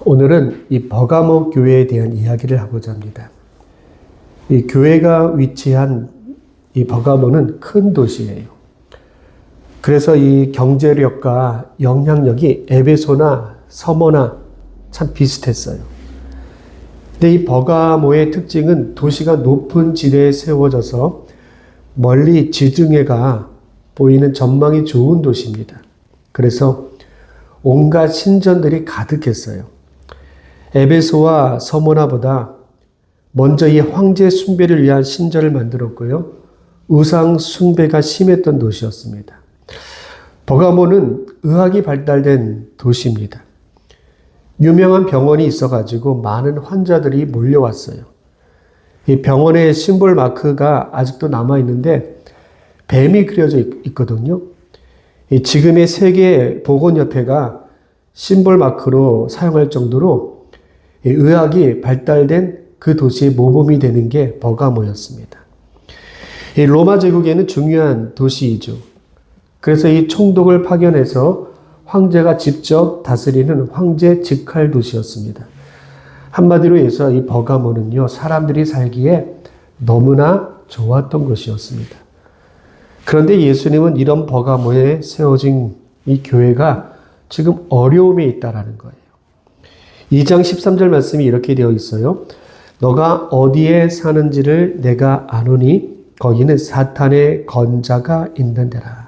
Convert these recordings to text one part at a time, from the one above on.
오늘은 이 버가모 교회에 대한 이야기를 하고자 합니다. 이 교회가 위치한 이 버가모는 큰 도시예요. 그래서 이 경제력과 영향력이 에베소나 서머나 참 비슷했어요. 근데 이 버가모의 특징은 도시가 높은 지대에 세워져서 멀리 지중해가 보이는 전망이 좋은 도시입니다. 그래서 온갖 신전들이 가득했어요. 에베소와 서모나보다 먼저 이 황제 숭배를 위한 신전을 만들었고요. 우상 숭배가 심했던 도시였습니다. 버가모는 의학이 발달된 도시입니다. 유명한 병원이 있어가지고 많은 환자들이 몰려왔어요. 이 병원의 심볼 마크가 아직도 남아있는데 뱀이 그려져 있거든요. 지금의 세계보건협회가 심볼 마크로 사용할 정도로 의학이 발달된 그 도시의 모범이 되는 게 버가모였습니다. 로마 제국에는 중요한 도시이죠. 그래서 이 총독을 파견해서 황제가 직접 다스리는 황제 직할 도시였습니다. 한마디로 해서 이 버가모는요, 사람들이 살기에 너무나 좋았던 곳이었습니다. 그런데 예수님은 이런 버가모에 세워진 이 교회가 지금 어려움에 있다라는 거예요. 2장 13절 말씀이 이렇게 되어 있어요. 너가 어디에 사는지를 내가 아노니 거기는 사탄의 건자가 있는 데라.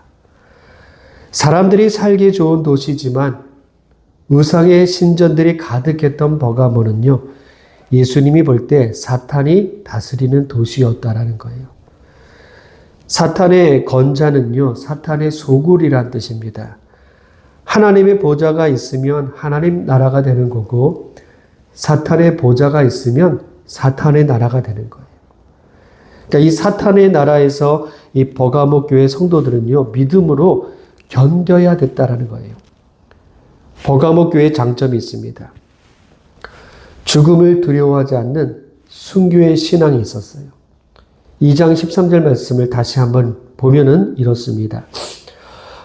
사람들이 살기 좋은 도시지만 우상의 신전들이 가득했던 버가모는요, 예수님이 볼 때 사탄이 다스리는 도시였다라는 거예요. 사탄의 건자는요, 사탄의 소굴이란 뜻입니다. 하나님의 보좌가 있으면 하나님 나라가 되는 거고, 사탄의 보좌가 있으면 사탄의 나라가 되는 거예요. 그러니까 이 사탄의 나라에서 이 버가모 교회 성도들은요, 믿음으로 견뎌야 됐다라는 거예요. 버가모 교회의 장점이 있습니다. 죽음을 두려워하지 않는 순교의 신앙이 있었어요. 2장 13절 말씀을 다시 한번 보면은 이렇습니다.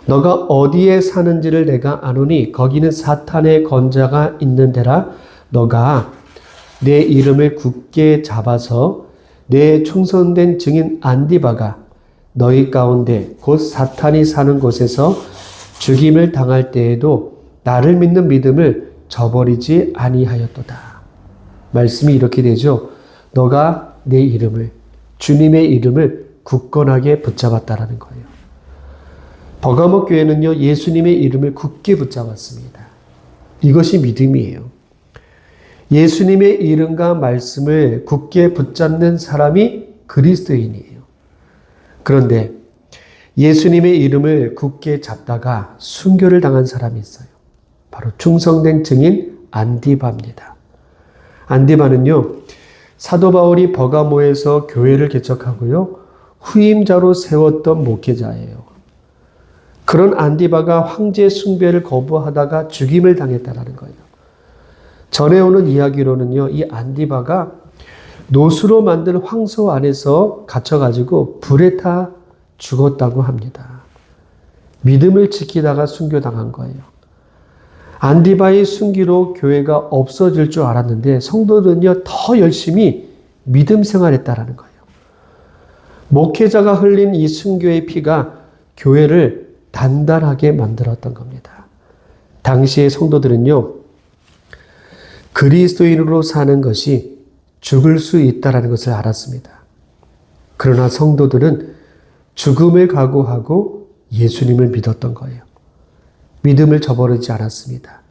너가 어디에 사는지를 내가 아노니 거기는 사탄의 건자가 있는 데라. 너가 내 이름을 굳게 잡아서 내 충성된 증인 안디바가 너희 가운데 곧 사탄이 사는 곳에서 죽임을 당할 때에도 나를 믿는 믿음을 저버리지 아니하였도다. 말씀이 이렇게 되죠. 너가 내 이름을, 주님의 이름을 굳건하게 붙잡았다라는 거예요. 버가모 교회는요, 예수님의 이름을 굳게 붙잡았습니다. 이것이 믿음이에요. 예수님의 이름과 말씀을 굳게 붙잡는 사람이 그리스도인이에요. 그런데 예수님의 이름을 굳게 잡다가 순교를 당한 사람이 있어요. 바로 충성된 증인 안디바입니다. 안디바는요, 사도 바울이 버가모에서 교회를 개척하고요, 후임자로 세웠던 목회자예요. 그런 안디바가 황제 숭배를 거부하다가 죽임을 당했다는 거예요. 전해오는 이야기로는요, 이 안디바가 노수로 만든 황소 안에서 갇혀가지고 불에 타 죽었다고 합니다. 믿음을 지키다가 순교당한 거예요. 안디바의 순기로 교회가 없어질 줄 알았는데 성도들은요, 더 열심히 믿음 생활했다라는 거예요. 목회자가 흘린 이 순교의 피가 교회를 단단하게 만들었던 겁니다. 당시의 성도들은요, 그리스도인으로 사는 것이 죽을 수 있다는 것을 알았습니다. 그러나 성도들은 죽음을 각오하고 예수님을 믿었던 거예요. 믿음을 저버리지 않았습니다.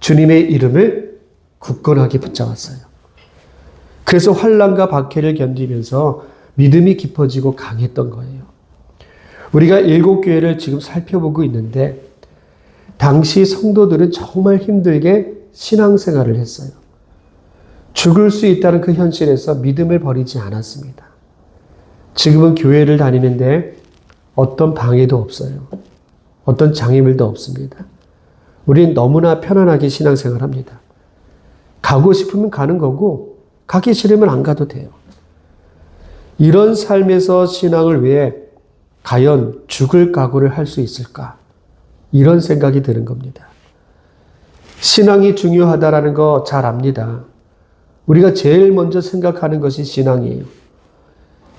주님의 이름을 굳건하게 붙잡았어요. 그래서 환난과 박해를 견디면서 믿음이 깊어지고 강했던 거예요. 우리가 7교회를 지금 살펴보고 있는데 당시 성도들은 정말 힘들게 신앙생활을 했어요. 죽을 수 있다는 그 현실에서 믿음을 버리지 않았습니다. 지금은 교회를 다니는데 어떤 방해도 없어요. 어떤 장애물도 없습니다. 우리는 너무나 편안하게 신앙생활합니다. 가고 싶으면 가는 거고 가기 싫으면 안 가도 돼요. 이런 삶에서 신앙을 위해 과연 죽을 각오를 할 수 있을까? 이런 생각이 드는 겁니다. 신앙이 중요하다라는 거 잘 압니다. 우리가 제일 먼저 생각하는 것이 신앙이에요.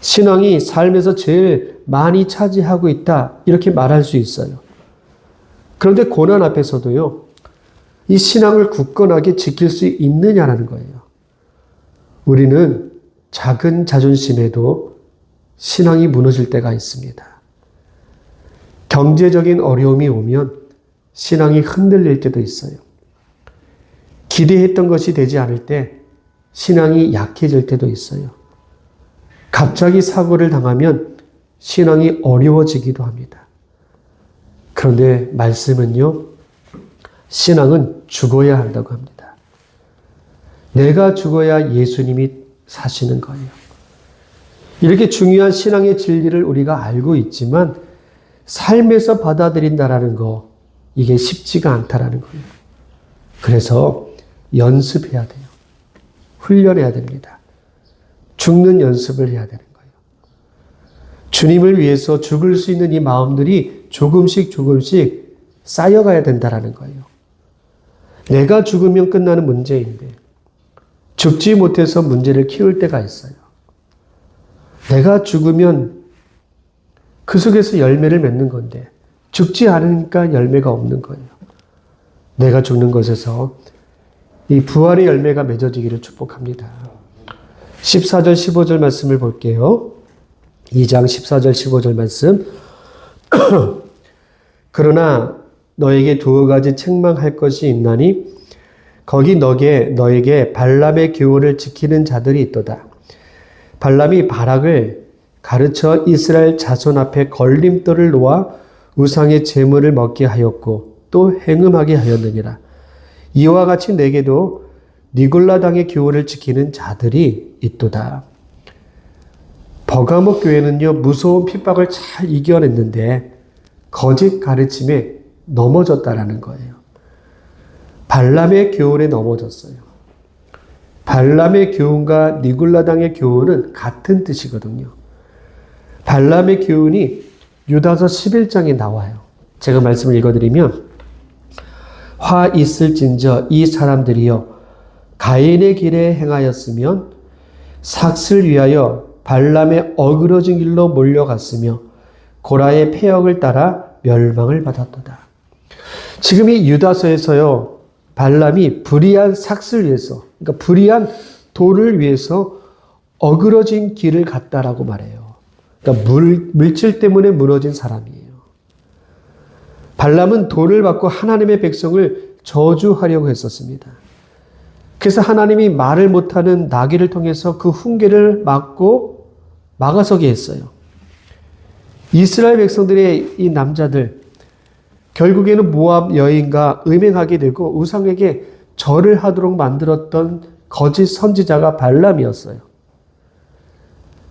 신앙이 삶에서 제일 많이 차지하고 있다, 이렇게 말할 수 있어요. 그런데 고난 앞에서도요, 이 신앙을 굳건하게 지킬 수 있느냐라는 거예요. 우리는 작은 자존심에도 신앙이 무너질 때가 있습니다. 경제적인 어려움이 오면 신앙이 흔들릴 때도 있어요. 기대했던 것이 되지 않을 때 신앙이 약해질 때도 있어요. 갑자기 사고를 당하면 신앙이 어려워지기도 합니다. 그런데 말씀은요, 신앙은 죽어야 한다고 합니다. 내가 죽어야 예수님이 사시는 거예요. 이렇게 중요한 신앙의 진리를 우리가 알고 있지만 삶에서 받아들인다라는 거, 이게 쉽지가 않다라는 거예요. 그래서 연습해야 돼요. 훈련해야 됩니다. 죽는 연습을 해야 되는 거예요. 주님을 위해서 죽을 수 있는 이 마음들이 조금씩 쌓여가야 된다라는 거예요. 내가 죽으면 끝나는 문제인데 죽지 못해서 문제를 키울 때가 있어요. 내가 죽으면 그 속에서 열매를 맺는 건데 죽지 않으니까 열매가 없는 거예요. 내가 죽는 것에서 이 부활의 열매가 맺어지기를 축복합니다. 14절 15절 말씀을 볼게요. 2장 14절 15절 말씀. 그러나 너에게 두어 가지 책망할 것이 있나니 거기 너에게 발람의 교훈을 지키는 자들이 있도다. 발람이 발악을 가르쳐 이스라엘 자손 앞에 걸림돌을 놓아 우상의 제물을 먹게 하였고 또 행음하게 하였느니라. 이와 같이 내게도 니골라 당의 교훈을 지키는 자들이 있도다. 버가목 교회는요, 무서운 핍박을 잘 이겨냈는데 거짓 가르침에 넘어졌다라는 거예요. 발람의 교훈에 넘어졌어요. 발람의 교훈과 니골라 당의 교훈은 같은 뜻이거든요. 발람의 교훈이 유다서 11장에 나와요. 제가 말씀을 읽어드리면 화 있을진저 이 사람들이여 가인의 길에 행하였으면 삭슬 위하여 발람의 어그러진 길로 몰려갔으며 고라의 폐역을 따라 멸망을 받았도다. 지금 이 유다서에서요, 발람이 불의한 삭슬 위해서, 그러니까 불의한 돌을 위해서 어그러진 길을 갔다라고 말해요. 그러니까 물질 때문에 무너진 사람이에요. 발람은 돈을 받고 하나님의 백성을 저주하려고 했었습니다. 그래서 하나님이 말을 못하는 나귀를 통해서 그 훈계를 막아서게 했어요. 이스라엘 백성들의 이 남자들, 결국에는 모압 여인과 음행하게 되고 우상에게 절을 하도록 만들었던 거짓 선지자가 발람이었어요.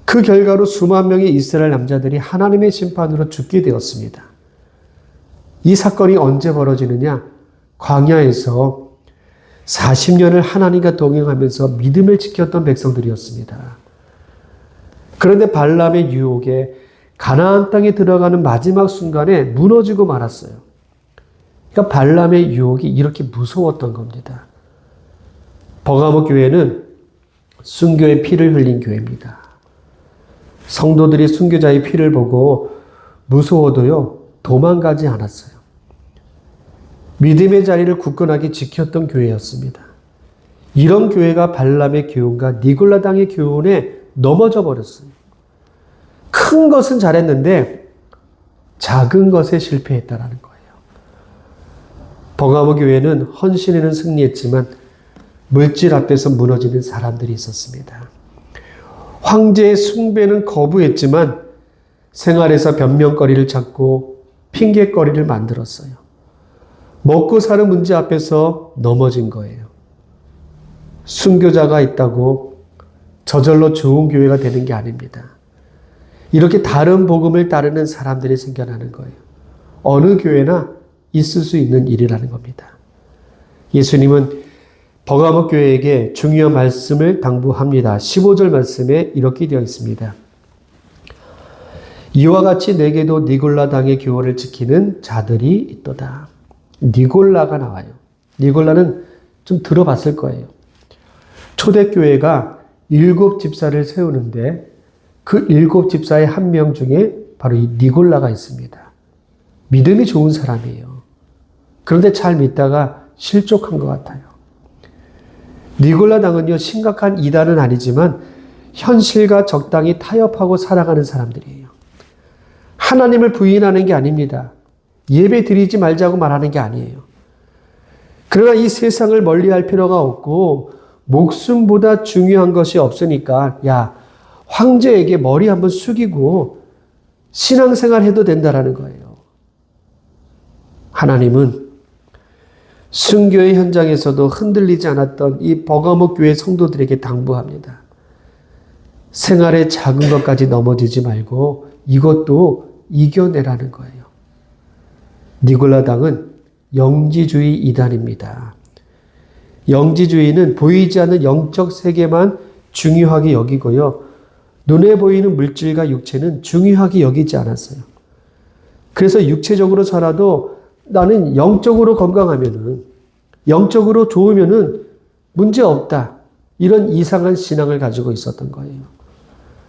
그 결과로 수만 명의 이스라엘 남자들이 하나님의 심판으로 죽게 되었습니다. 이 사건이 언제 벌어지느냐? 광야에서 40년을 하나님과 동행하면서 믿음을 지켰던 백성들이었습니다. 그런데 발람의 유혹에 가나안 땅에 들어가는 마지막 순간에 무너지고 말았어요. 그러니까 발람의 유혹이 이렇게 무서웠던 겁니다. 버가목 교회는 순교의 피를 흘린 교회입니다. 성도들이 순교자의 피를 보고 무서워도요, 도망가지 않았어요. 믿음의 자리를 굳건하게 지켰던 교회였습니다. 이런 교회가 발람의 교훈과 니골라 당의 교훈에 넘어져 버렸어요. 큰 것은 잘했는데 작은 것에 실패했다라는 거예요. 버가모 교회는 헌신에는 승리했지만 물질 앞에서 무너지는 사람들이 있었습니다. 황제의 숭배는 거부했지만 생활에서 변명거리를 찾고 핑계거리를 만들었어요. 먹고 사는 문제 앞에서 넘어진 거예요. 순교자가 있다고 저절로 좋은 교회가 되는 게 아닙니다. 이렇게 다른 복음을 따르는 사람들이 생겨나는 거예요. 어느 교회나 있을 수 있는 일이라는 겁니다. 예수님은 버가목 교회에게 중요한 말씀을 당부합니다. 15절 말씀에 이렇게 되어 있습니다. 이와 같이 내게도 니골라 당의 교훈을 지키는 자들이 있도다. 니골라가 나와요. 니골라는 좀 들어봤을 거예요. 초대교회가 7집사를 세우는데 그 7집사의 한 명 중에 바로 이 니골라가 있습니다. 믿음이 좋은 사람이에요. 그런데 잘 믿다가 실족한 것 같아요. 니골라 당은요, 심각한 이단은 아니지만 현실과 적당히 타협하고 살아가는 사람들이에요. 하나님을 부인하는 게 아닙니다. 예배 드리지 말자고 말하는 게 아니에요. 그러나 이 세상을 멀리할 필요가 없고 목숨보다 중요한 것이 없으니까 야, 황제에게 머리 한번 숙이고 신앙생활 해도 된다라는 거예요. 하나님은 순교의 현장에서도 흔들리지 않았던 이 버가모 교회 성도들에게 당부합니다. 생활의 작은 것까지 넘어지지 말고 이것도 이겨내라는 거예요. 니골라 당은 영지주의 이단입니다. 영지주의는 보이지 않는 영적 세계만 중요하게 여기고요. 눈에 보이는 물질과 육체는 중요하게 여기지 않았어요. 그래서 육체적으로 살아도 나는 영적으로 건강하면은, 영적으로 좋으면은 문제 없다. 이런 이상한 신앙을 가지고 있었던 거예요.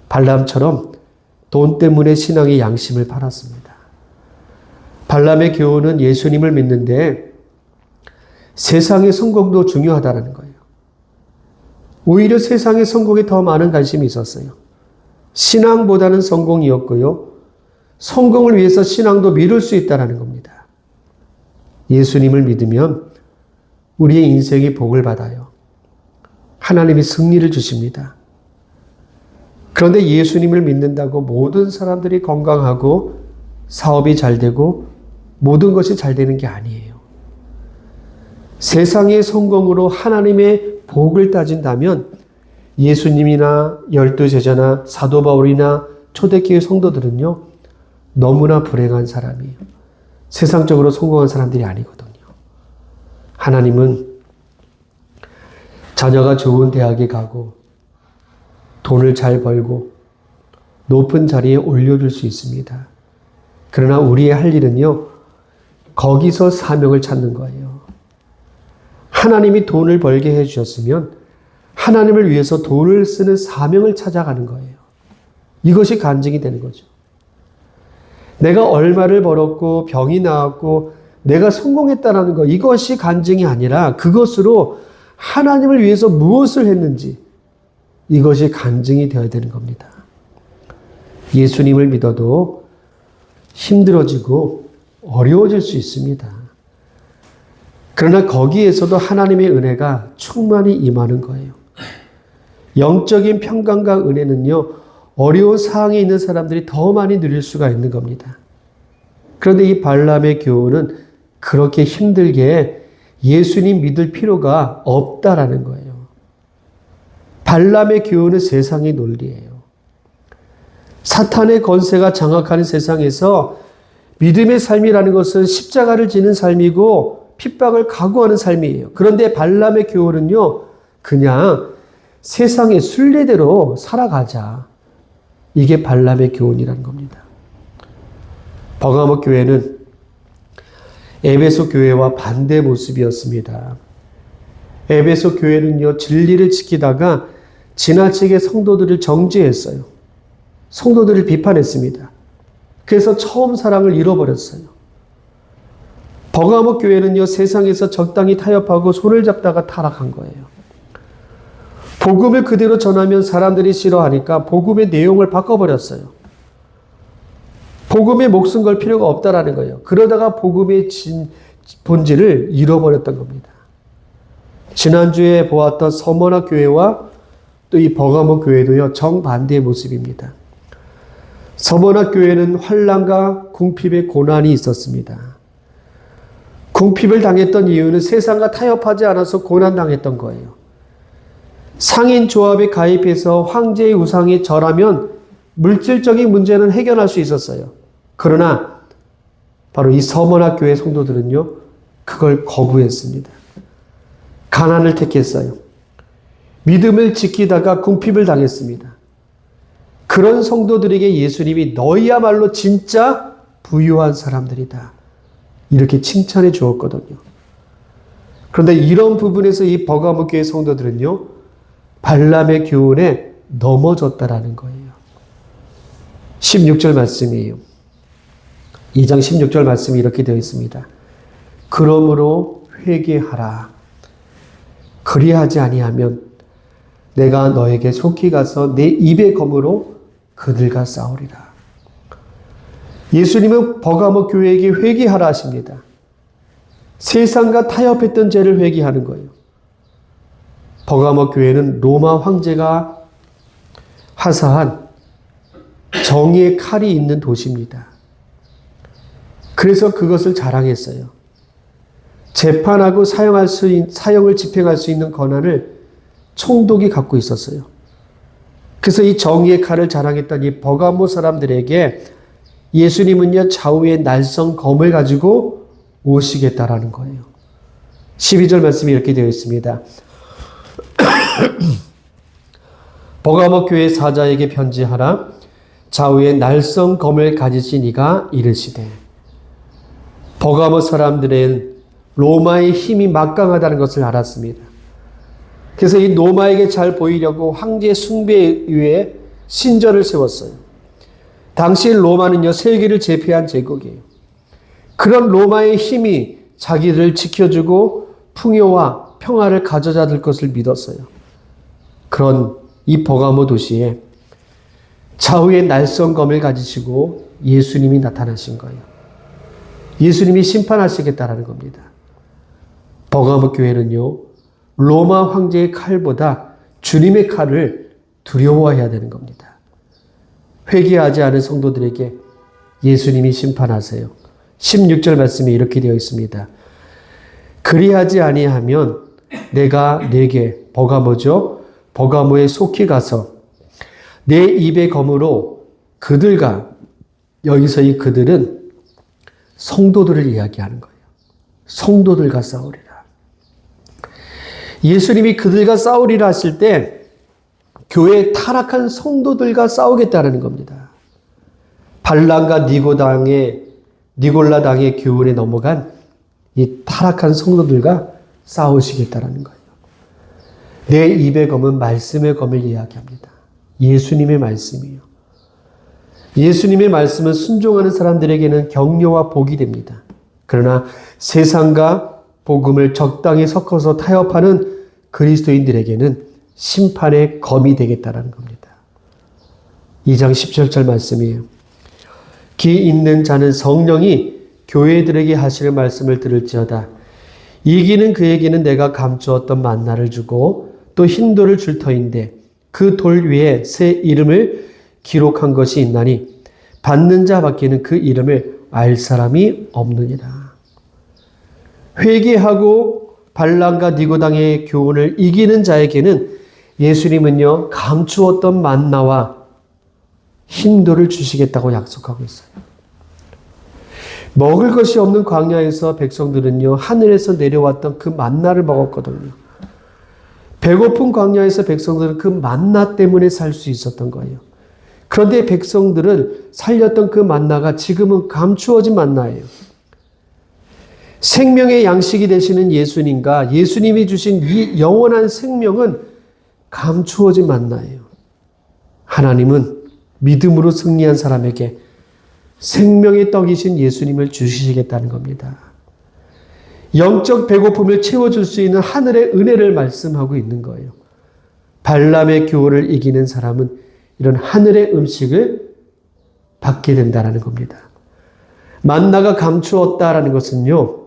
발람처럼 돈 때문에 신앙의 양심을 팔았습니다. 발람의 교훈은 예수님을 믿는데 세상의 성공도 중요하다는 거예요. 오히려 세상의 성공에 더 많은 관심이 있었어요. 신앙보다는 성공이었고요. 성공을 위해서 신앙도 미룰 수 있다는 겁니다. 예수님을 믿으면 우리의 인생이 복을 받아요. 하나님이 승리를 주십니다. 그런데 예수님을 믿는다고 모든 사람들이 건강하고 사업이 잘 되고 모든 것이 잘 되는 게 아니에요. 세상의 성공으로 하나님의 복을 따진다면 예수님이나 12제자나 사도 바울이나 초대교회 성도들은요, 너무나 불행한 사람이에요. 세상적으로 성공한 사람들이 아니거든요. 하나님은 자녀가 좋은 대학에 가고 돈을 잘 벌고 높은 자리에 올려줄 수 있습니다. 그러나 우리의 할 일은요, 거기서 사명을 찾는 거예요. 하나님이 돈을 벌게 해주셨으면 하나님을 위해서 돈을 쓰는 사명을 찾아가는 거예요. 이것이 간증이 되는 거죠. 내가 얼마를 벌었고 병이 나았고 내가 성공했다는 것, 이것이 간증이 아니라 그것으로 하나님을 위해서 무엇을 했는지 이것이 간증이 되어야 되는 겁니다. 예수님을 믿어도 힘들어지고 어려워질 수 있습니다. 그러나 거기에서도 하나님의 은혜가 충만히 임하는 거예요. 영적인 평강과 은혜는요, 어려운 상황에 있는 사람들이 더 많이 누릴 수가 있는 겁니다. 그런데 이 발람의 교훈은 그렇게 힘들게 예수님 믿을 필요가 없다라는 거예요. 발람의 교훈은 세상의 논리예요. 사탄의 권세가 장악하는 세상에서 믿음의 삶이라는 것은 십자가를 지는 삶이고 핍박을 각오하는 삶이에요. 그런데 발람의 교훈은요, 그냥 세상의 순례대로 살아가자. 이게 발람의 교훈이라는 겁니다. 버가모 교회는 에베소 교회와 반대 모습이었습니다. 에베소 교회는요, 진리를 지키다가 지나치게 성도들을 정죄했어요. 성도들을 비판했습니다. 그래서 처음 사랑을 잃어버렸어요. 버가모 교회는요, 세상에서 적당히 타협하고 손을 잡다가 타락한 거예요. 복음을 그대로 전하면 사람들이 싫어하니까 복음의 내용을 바꿔버렸어요. 복음에 목숨 걸 필요가 없다라는 거예요. 그러다가 복음의 본질을 잃어버렸던 겁니다. 지난주에 보았던 서머나 교회와 또 이 버가모 교회도요, 정반대의 모습입니다. 서머나 교회는 환난과 궁핍의 고난이 있었습니다. 궁핍을 당했던 이유는 세상과 타협하지 않아서 고난당했던 거예요. 상인 조합에 가입해서 황제의 우상에 절하면 물질적인 문제는 해결할 수 있었어요. 그러나 바로 이 서머나 교회 성도들은요, 그걸 거부했습니다. 가난을 택했어요. 믿음을 지키다가 궁핍을 당했습니다. 그런 성도들에게 예수님이 너희야말로 진짜 부유한 사람들이다. 이렇게 칭찬해 주었거든요. 그런데 이런 부분에서 이 버가모 교회 성도들은요, 발람의 교훈에 넘어졌다라는 거예요. 16절 말씀이에요. 2장 16절 말씀이 이렇게 되어 있습니다. 그러므로 회개하라. 그리하지 아니하면 내가 너에게 속히 가서 내 입의 검으로 그들과 싸우리라. 예수님은 버가모 교회에게 회개하라 하십니다. 세상과 타협했던 죄를 회개하는 거예요. 버가모 교회는 로마 황제가 하사한 정의의 칼이 있는 도시입니다. 그래서 그것을 자랑했어요. 재판하고 사형을 집행할 수 있는 권한을 총독이 갖고 있었어요. 그래서 이 정의의 칼을 자랑했던 이 버가모 사람들에게 예수님은요, 좌우에 날성 검을 가지고 오시겠다라는 거예요. 12절 말씀이 이렇게 되어 있습니다. 버가모 교회 사자에게 편지하라. 좌우에 날성 검을 가지신 이가 이르시되. 버가모 사람들은 로마의 힘이 막강하다는 것을 알았습니다. 그래서 이 로마에게 잘 보이려고 황제 숭배에 의해 신전을 세웠어요. 당시 로마는요, 세계를 제패한 제국이에요. 그런 로마의 힘이 자기들을 지켜주고 풍요와 평화를 가져다 줄 것을 믿었어요. 그런 이 버가모 도시에 좌우에 날성검을 가지시고 예수님이 나타나신 거예요. 예수님이 심판하시겠다라는 겁니다. 버가모 교회는요, 로마 황제의 칼보다 주님의 칼을 두려워해야 되는 겁니다. 회개하지 않은 성도들에게 예수님이 심판하세요. 16절 말씀에 이렇게 되어 있습니다. 그리하지 아니하면 내가 네게 버가모죠. 버가모에 속히 가서 내 입의 검으로 그들과, 여기서 이 그들은 성도들을 이야기하는 거예요. 성도들과 싸우리라. 예수님이 그들과 싸우리라 하실 때 교회의 타락한 성도들과 싸우겠다는 겁니다. 발람과 니골라 당의 교훈에 넘어간 이 타락한 성도들과 싸우시겠다는 거예요. 내 입의 검은 말씀의 검을 이야기합니다. 예수님의 말씀이에요. 예수님의 말씀은 순종하는 사람들에게는 격려와 복이 됩니다. 그러나 세상과 복음을 적당히 섞어서 타협하는 그리스도인들에게는 심판의 검이 되겠다는 겁니다. 2장 17절 말씀이에요. 기 있는 자는 성령이 교회들에게 하시는 말씀을 들을지어다. 이기는 그에게는 내가 감추었던 만나를 주고 또 흰 돌을 줄 터인데 그 돌 위에 새 이름을 기록한 것이 있나니 받는 자 밖에는 그 이름을 알 사람이 없느니라. 회개하고 발람과 니고당의 교훈을 이기는 자에게는 예수님은요, 감추었던 만나와 흰 돌을 주시겠다고 약속하고 있어요. 먹을 것이 없는 광야에서 백성들은요, 하늘에서 내려왔던 그 만나를 먹었거든요. 배고픈 광야에서 백성들은 그 만나 때문에 살 수 있었던 거예요. 그런데 백성들을 살렸던 그 만나가 지금은 감추어진 만나예요. 생명의 양식이 되시는 예수님과 예수님이 주신 이 영원한 생명은 감추어진 만나예요. 하나님은 믿음으로 승리한 사람에게 생명의 떡이신 예수님을 주시겠다는 겁니다. 영적 배고픔을 채워줄 수 있는 하늘의 은혜를 말씀하고 있는 거예요. 발람의 교훈을 이기는 사람은 이런 하늘의 음식을 받게 된다는 겁니다. 만나가 감추었다라는 것은요,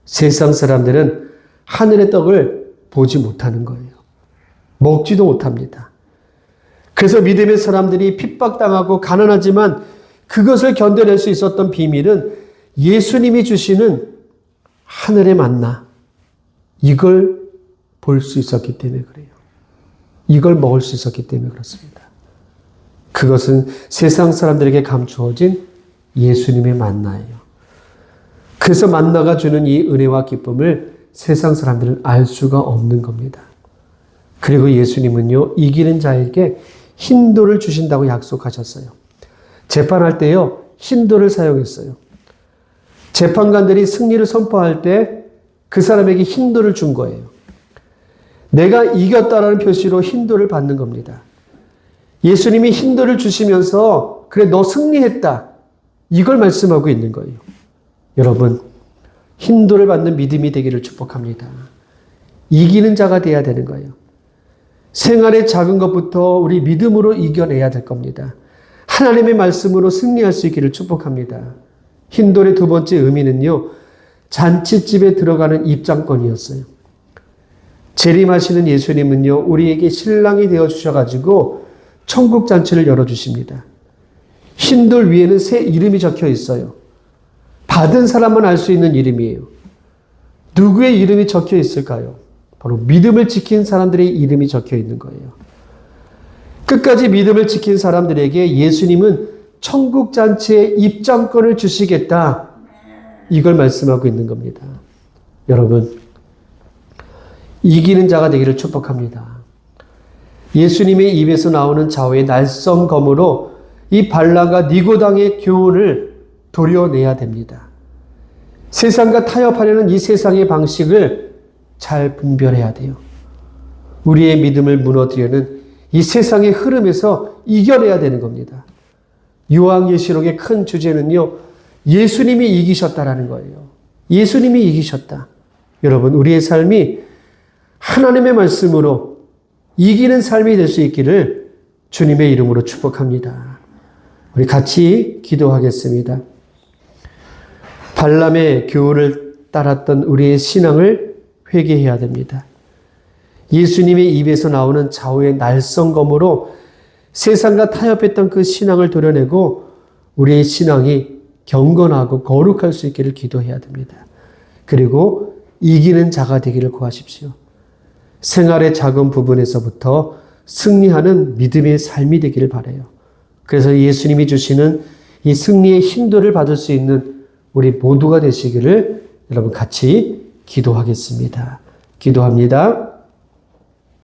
세상 사람들은 하늘의 떡을 보지 못하는 거예요. 먹지도 못합니다. 그래서 믿음의 사람들이 핍박당하고 가난하지만 그것을 견뎌낼 수 있었던 비밀은 예수님이 주시는 하늘의 만나, 이걸 볼 수 있었기 때문에 그래요. 이걸 먹을 수 있었기 때문에 그렇습니다. 그것은 세상 사람들에게 감추어진 예수님의 만나예요. 그래서 만나가 주는 이 은혜와 기쁨을 세상 사람들은 알 수가 없는 겁니다. 그리고 예수님은요, 이기는 자에게 흰 돌을 주신다고 약속하셨어요. 재판할 때요, 흰 돌을 사용했어요. 재판관들이 승리를 선포할 때 그 사람에게 힌트를 준 거예요. 내가 이겼다라는 표시로 힌트를 받는 겁니다. 예수님이 힌트를 주시면서 그래 너 승리했다. 이걸 말씀하고 있는 거예요. 여러분, 힌트를 받는 믿음이 되기를 축복합니다. 이기는 자가 돼야 되는 거예요. 생활의 작은 것부터 우리 믿음으로 이겨내야 될 겁니다. 하나님의 말씀으로 승리할 수 있기를 축복합니다. 힌돌의 두 번째 의미는요, 잔치집에 들어가는 입장권이었어요. 재림하시는 예수님은요, 우리에게 신랑이 되어 주셔가지고 천국 잔치를 열어주십니다. 흰돌 위에는 새 이름이 적혀 있어요. 받은 사람만 알 수 있는 이름이에요. 누구의 이름이 적혀 있을까요? 바로 믿음을 지킨 사람들의 이름이 적혀 있는 거예요. 끝까지 믿음을 지킨 사람들에게 예수님은 천국 잔치의 입장권을 주시겠다. 이걸 말씀하고 있는 겁니다. 여러분, 이기는 자가 되기를 축복합니다. 예수님의 입에서 나오는 좌우의 날성검으로 이 발람과 니고당의 교훈을 도려내야 됩니다. 세상과 타협하려는 이 세상의 방식을 잘 분별해야 돼요. 우리의 믿음을 무너뜨리려는 이 세상의 흐름에서 이겨내야 되는 겁니다. 요한계시록의 큰 주제는요, 예수님이 이기셨다라는 거예요. 예수님이 이기셨다. 여러분, 우리의 삶이 하나님의 말씀으로 이기는 삶이 될 수 있기를 주님의 이름으로 축복합니다. 우리 같이 기도하겠습니다. 발람의 교훈을 따랐던 우리의 신앙을 회개해야 됩니다. 예수님의 입에서 나오는 좌우의 날성검으로 세상과 타협했던 그 신앙을 도려내고 우리의 신앙이 경건하고 거룩할 수 있기를 기도해야 됩니다. 그리고 이기는 자가 되기를 구하십시오. 생활의 작은 부분에서부터 승리하는 믿음의 삶이 되기를 바라요. 그래서 예수님이 주시는 이 승리의 힌도를 받을 수 있는 우리 모두가 되시기를 여러분 같이 기도하겠습니다. 기도합니다.